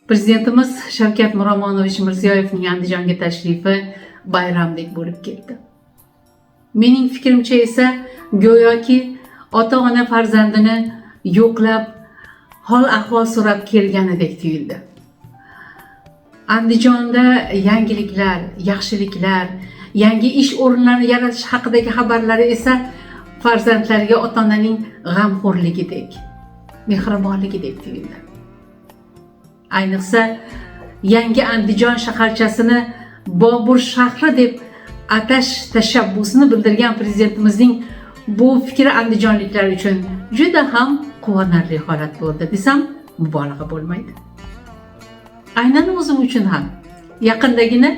Prezidentimiz Shavkat Miromonovich Mirziyoyevning Andijonga tashrifi bayramdek bo'lib ketdi. Mening fikrimcha esa go'yoki ota-ona farzandini yo'qlab, hol-ahvol so'rab kelganidek tuyuldi. Andijonda yangiliklar, yaxshiliklar, yangi ish o'rinlarini yaratish haqidagi xabarlari esa farzandlarga ota-onaning g'amxo'rligidek, mehribonligidek tuyuldi. Ayniqsa yangi Andijon shaharchasini Bobur shahri deb atash tashabbusini bildirgan prezidentimizning bu fikri andijonliklar uchun juda ham quvonarli holat bo'ldi desam mubolag'a bo'lmaydi. Aynan o'zim uchun ham yaqindagina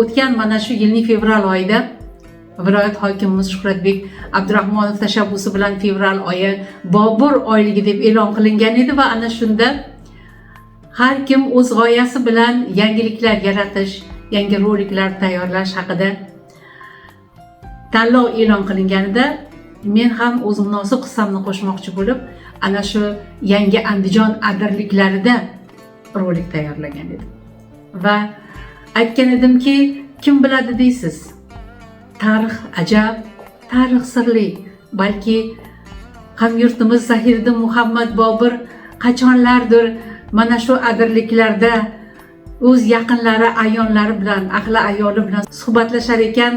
o'tgan mana shu yilning fevral oyida viloyat hokimimiz Shuhratbek Abdurahmonov tashabbusi bilan fevral oyi Bobur oyligi deb e'lon qilingan edi va ana shunda har kim o'z g'oyasi bilan yangiliklar yaratish, yangi roliklar tayyorlash haqida tanlov e'lon qilinganida men ham o'z munosib hissamni qo'shmoqchi bo'lib, ana shu yangi Andijon adirliklarida rolik tayyorlagan edim. Va aytgan edimki, kim biladi deysiz? Tarix ajab, tarix sirli. Balki hamyurtimiz Zahiriddin Muhammad Bobur qachonlardir mana shu adirliklarda o'z yaqinlari, ayonlari bilan, ahli ayoli bilan suhbatlashar ekan,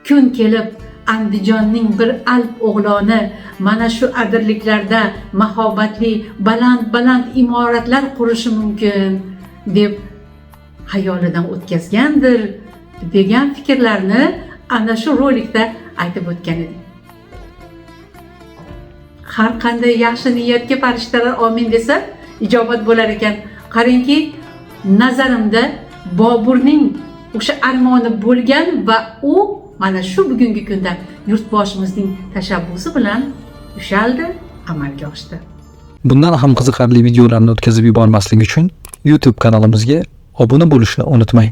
kun kelib Andijonning bir alp o'g'loni mana shu adirliklarda mahobatli, baland imoratlar qurishi mumkin deb xayolidan o'tkazgandir degan fikrlarni ana shu rolikda aytib o'tgan edim. Har qanday yaxshi niyatga farishtalar amin desa ijobat bo'lar ekan. Qarangki, nazarimda Boburning o'sha armoni bo'lgan va u mana shu bugungi kunda yurtboshimizning tashabbusi bilan ushaldi, amalga oshdi. Bundan ham qiziqarli videolarni o'tkazib yubormaslik uchun YouTube kanalimizga obuna bo'lishni unutmang.